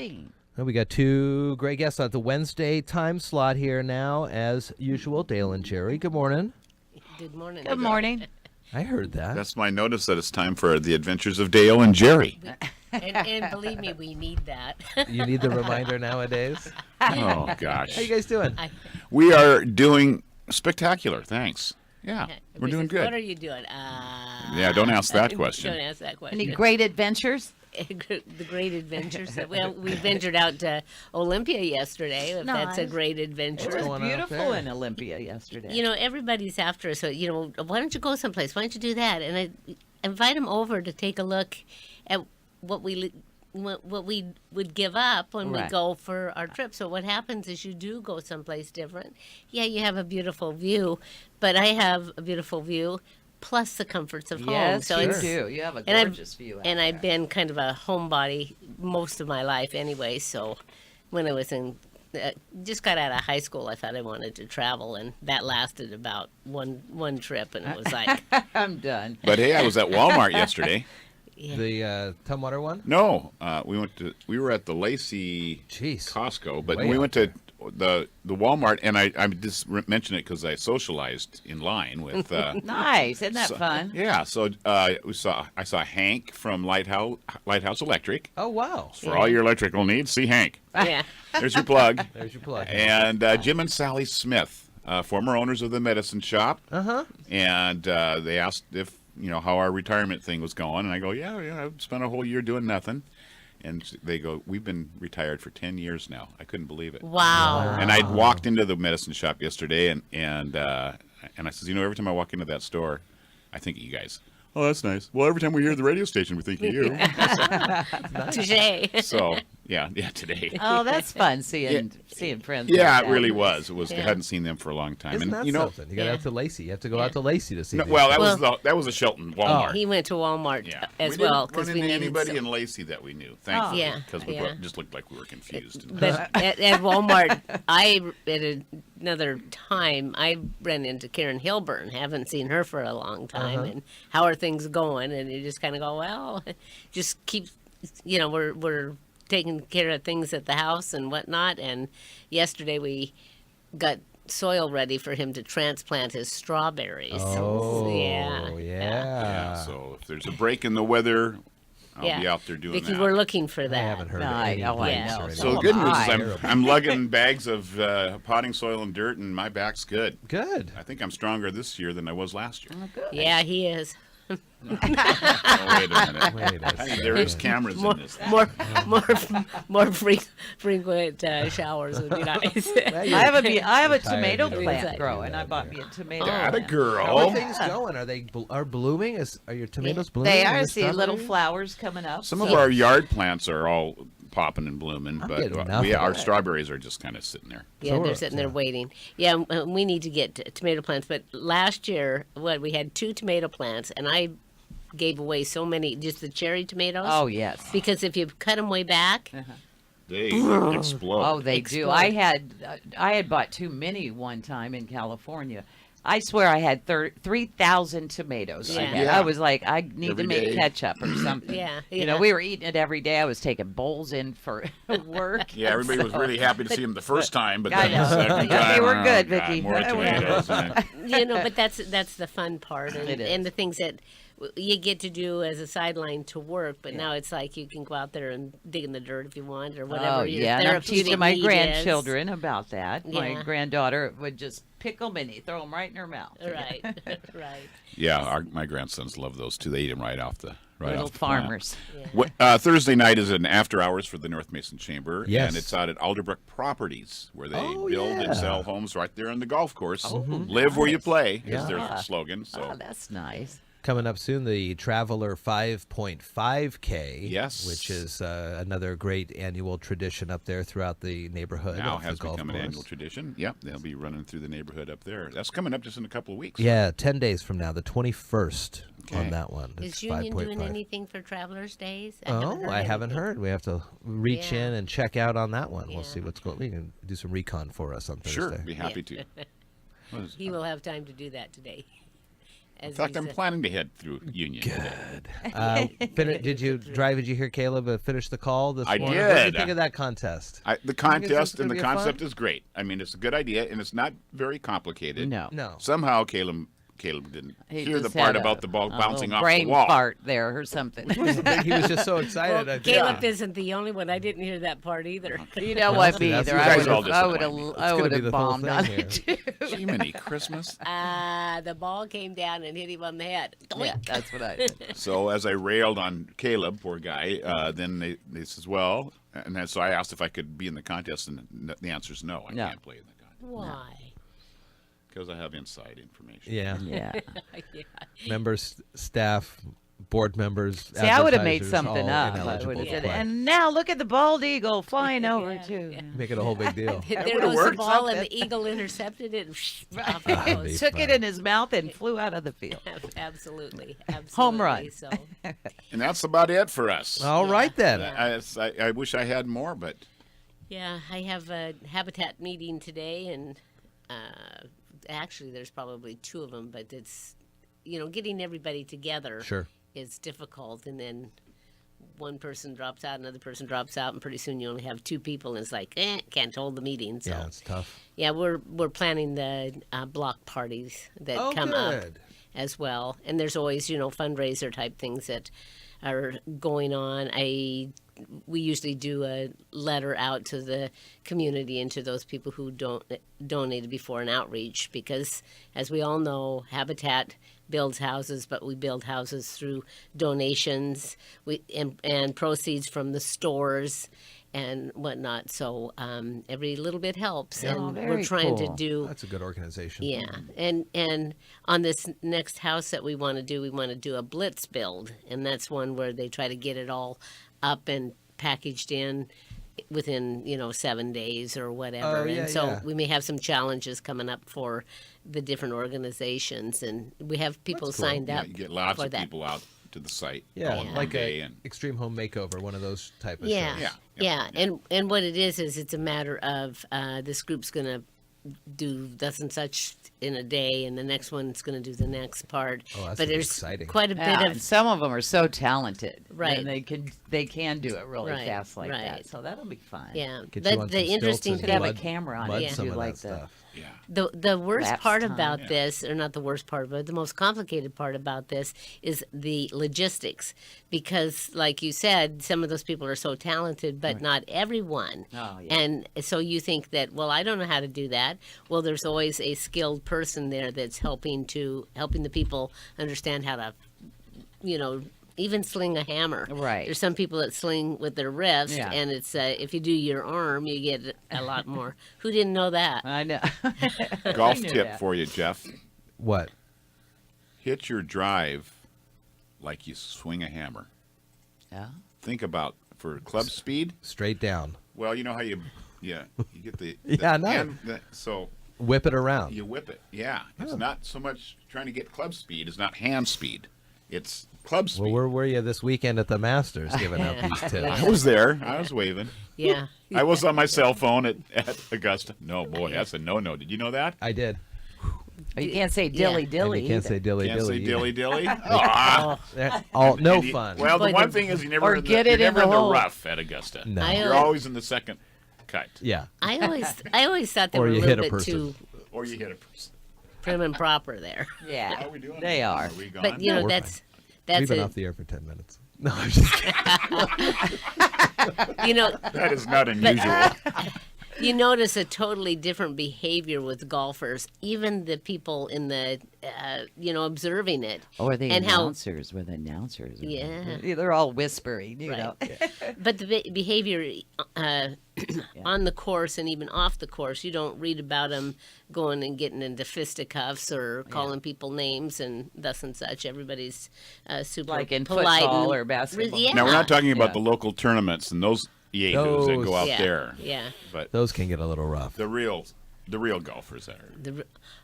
morning. Well, we got two great guests at the Wednesday time slot here now, as usual. Dale and Jerry. Good morning. Good morning. Good morning. I heard that. That's my notice that it's time for the adventures of Dale and Jerry. And believe me, we need that. You need the reminder nowadays. Oh, gosh. How you guys doing? We are doing spectacular, thanks. Yeah, we're doing good. What are you doing? Yeah, don't ask that question. Don't ask that question. Any great adventures? The great adventures. Well, we ventured out to Olympia yesterday, if that's a Nice. great adventure. It was going on up beautiful there? in Olympia yesterday. You know, everybody's after us. So, why don't you go someplace? Why don't you do that? And I invite them over to take a look at what we would give up when we Right. go for our trip. So what happens is you do go someplace different. Yeah, you have a beautiful view, but I have a beautiful view plus the comforts of home. Yes, So you it's do. You have a and gorgeous view out And there. I've been kind of a homebody most of my life anyway. So when I was just got out of high school, I thought I wanted to travel, and that lasted about one trip, and it was like, I'm done. But hey, I was at Walmart yesterday. yeah. The Tumwater one? No, we were at the Lacey Jeez. Costco, but Way we out went to the Walmart, and I just mentioned it because I socialized in line with. Nice. Isn't that fun? Yeah, so I saw Hank from Lighthouse Electric. Oh, wow. For all your electrical needs, see Hank. Yeah. There's your plug. There's your plug. And Jim and Sally Smith, former owners of the medicine shop. Uh-huh. And they asked if, how our retirement thing was going. And I go, yeah, I've spent a whole year doing nothing. And they go, we've been retired for 10 years now. I couldn't believe it. Wow. And I walked into the medicine shop yesterday, and I says, every time I walk into that store, I think of you guys. Oh, that's nice. Well, every time we hear the radio station, we think of you. Touche. So, yeah, today. Oh, that's fun seeing friends. Yeah, like it that. really was. It was. I Yeah. hadn't seen them for a long time. Isn't that and something? You got Yeah. out to Lacey. You have to go out to Lacey to see no, these. well, Well- that was a Shelton Walmart. He went to Walmart Yeah, as we well didn't run because we into needed anybody some. in Lacey that we knew, thankfully, Yeah, because we yeah. just looked like we were confused. But at Walmart, at another time, I ran into Karen Hilburn. Haven't seen her for a long time. And how are things going? And you just kind of go, well, just keep, we're taking care of things at the house and whatnot. And yesterday we got soil ready for him to transplant his strawberries. Oh, yeah. Yeah, so if there's a break in the weather, I'll be out there doing Vicki, that. we're looking for that. I haven't heard No, of I any know, breaks I know. or anything. So the Oh, good news is my. I'm lugging bags of potting soil and dirt, and my back's good. Good. I think I'm stronger this year than I was last year. Oh, good. Yeah, he is. Oh, wait a minute. Wait a Hey, there is cameras in this. More frequent showers would be nice. I have a Tired, tomato you know. plant Exactly. growing. I bought me a tomato. That a plant. girl. How are things going? Are they blooming? Are your tomatoes blooming? They Are are. your See little strawberries? flowers coming up. Some of so- our yard plants are all popping and blooming, I'm but getting nothing. our strawberries are just kind of sitting there. Yeah, So they're are- sitting there yeah. waiting. Yeah, we need to get tomato plants. But last year, we had 2 tomato plants, and I gave away so many, just the cherry tomatoes. Oh yes. Because if you cut them way back, They explode. Oh, they do. Explode. I had bought too many one time in California. I swear I had 3,000 tomatoes. Yeah. I was like, I need Every to make day. ketchup or something. Yeah, You know, yeah. we were eating it every day. I was taking bowls in for work. Yeah, everybody was really happy to see them the first time, but I then the know. second Yeah, time, they were oh, good, God, Vicki. more They were tomatoes. but that's the fun part, It is. and the things that you get to do as a sideline to work. But now it's like you can go out there and dig in the dirt if you want, or whatever. Oh, your yeah. And I'm therapeutic teaching my need is. grandchildren about that. My Yeah. granddaughter would just pick them and throw them right in her mouth. Right, right. Yeah, my grandsons love those too. They eat them right off the Little off the plant. farmers. Thursday night is an after hours for the North Mason Chamber, Yes. and it's out at Alderbrook Properties, where they Oh, build yeah. and sell homes right there on the golf course. Oh, Live where you play is Yeah. their slogan. So Oh, that's nice. Coming up soon, the Traveler 5.5K. Yes. Which is another great annual tradition up there throughout the neighborhood. now of the has golf become an course. annual tradition. Yep, they'll be running through the neighborhood up there. That's coming up just in a couple of weeks. Yeah, 10 days from now, the 21st Okay. on that one. Is It's Union doing 5.5. anything for Travelers Days? Oh, I haven't anything. heard. We have to reach Yeah. in and check out on that one. We'll Yeah. see what's going. We can do some recon for us on Thursday. Sure, be happy to. He will have time to do that today. In as fact, we I'm said. planning to head through Union. Good. Did you drive? Did you hear Caleb finish the call this I morning? What did you did. think of that contest? The this contest is and gonna the be concept fun? is great. I mean, it's a good idea, and it's not very complicated. No. No. Somehow Caleb didn't He hear the just part had about the ball a bouncing little off brain the wall. fart there or something. He was just so excited. Well, I think. Caleb isn't the only one. I didn't hear that part either. You know Well, what, see, me that's either. you I guys would all have, I would disappoint me. have, It's I gonna would be have the whole bombed thing on here. it too. Jiminy Christmas. The ball came down and hit him on the head. Yeah, that's what I said. So as I railed on Caleb, poor guy, then they says, well, and then, so I asked if I could be in the contest, and the answer is no. I No. can't play in the contest Why? because I have inside information. Yeah. Yeah. Yeah. Members, staff, board members. See, I would have made advertisers, something all up. I ineligible would have to said, play. and now look at the bald eagle flying over too. Make it a whole big deal. There would've goes the worked. ball, and the eagle intercepted it. And off it That'd goes. be Took fun. it in his mouth and flew out of the field. Absolutely. Home run. So, And that's about it for us. All right then. I wish I had more, but yeah, I have a habitat meeting today, and actually, there's probably two of them, but it's, getting everybody together Sure. is difficult, and then one person drops out, another person drops out, and pretty soon you only have two people, and it's like, can't hold the meeting. So Yeah, it's tough. yeah, we're planning the block parties that Oh, come up good. as well, and there's always fundraiser type things that are going on. We usually do a letter out to the community and to those people who donated before an outreach, because as we all know, Habitat builds houses, but we build houses through donations and proceeds from the stores and whatnot. So every little bit helps, Yeah. Oh, and very we're trying cool. to do. That's a good organization. Yeah, and on this next house that we want to do a blitz build, and that's one where they try to get it all up and packaged in within 7 days or whatever. Oh, yeah, and so yeah. we may have some challenges coming up for the different organizations, and we have people That's cool. signed yeah, up you get lots for of that. people out to the site. Yeah, all in one like day, a and extreme home makeover, one of those type of Yeah, shows. yeah, and what it is it's a matter of this group's going to do thus and such in a day, and the next one's going to do the next part. Oh, that's but gonna be there's exciting. quite a bit Yeah, of and some of them are so talented, Right. And they can do it really Right, fast like that. right. So that'll be fun. yeah. Get The, you on the some interesting stilts Could and have a thing, mud- camera on mud it and some do of like that the. stuff. Yeah. the worst Lapse part time. about Yeah. this, or not the worst part, but the most complicated part about this is the logistics, because like you said, some of those people are so talented, but not everyone. Oh, yeah. And so you think that, well, I don't know how to do that. Well, there's always a skilled person there that's helping the people understand how to, even sling a hammer. Right. There's some people that sling with their wrist, Yeah. and it's if you do your arm, you get a lot more. Who didn't know that? I know. Golf knew tip that. for you, Jeff. What? Hit your drive like you swing a hammer. Yeah. Think about for club speed. Straight down. Well, you know how you get the Yeah, I know. end, so Whip it around. you whip it. Yeah, it's Oh. not so much trying to get club speed. It's not hand speed. It's club speed. Well, where were you this weekend at the Masters giving out these tips? I was there. I was waving. Yeah. I was on my cell phone at Augusta. No, boy, that's a no-no. Did you know that? I did. You can't say Yeah. dilly And dilly. you can't say dilly Can't dilly. say either. dilly dilly. Ah. They're all no And you- fun. Well, the Boy, one the- thing is you never Or in the, get you're it in never the in the hole. rough at Augusta. No. You're always in the second cut, Yeah. I always thought they Or were a you little hit a bit person. too or you hit a person. prim and proper there. Yeah. How are we doing? They are. we gone? But we're that's We've been it. off the air for 10 minutes. No, I'm just kidding. That is not unusual. You notice a totally different behavior with golfers, even the people in the observing it. Or the And how- announcers, where the announcers. Are. Yeah. They're all whispering, you Right. know. But the behavior on the course and even off the course, you don't read about them going and getting into fisticuffs or calling people names and thus and such. Everybody's super Like in polite football and- or basketball. Yeah. Now we're not talking about Yeah. the local tournaments and those yahoos that Those- go out yeah, there, Yeah. but Those can get a little rough. the real golfers that are.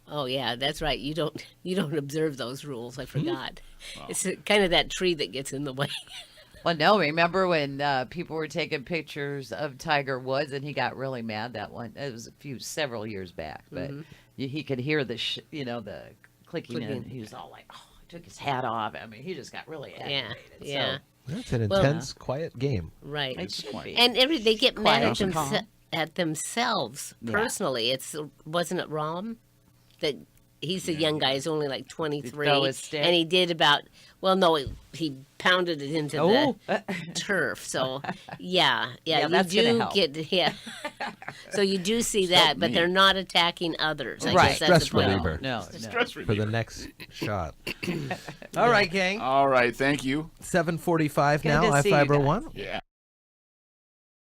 Oh yeah, that's right. You don't observe those rules. I forgot. It's kind of that tree that gets in the way. Well, no, remember when people were taking pictures of Tiger Woods and he got really mad that one? It was several years back, but he could hear the clicking in. He was all like, oh, took his hat off. I mean, he just got really aggravated. Yeah. That's an Well, intense, quiet game. Right. So it It's should quiet. be. And they get mad Quiet at, and calm. at themselves Yeah. personally. Wasn't it Rom that he's a young guy, he's only like 23, throw his stick? and he did about he pounded it into Oh. the turf. So yeah, you that's gonna do help. get So you do see that, but me. they're not attacking others. I Right. guess that's the Stress point. reliever. No, Stress For reliever. the next shot. All right, gang. All right, thank you. 7:45 Good now. to see you iFiber guys. One. Yeah.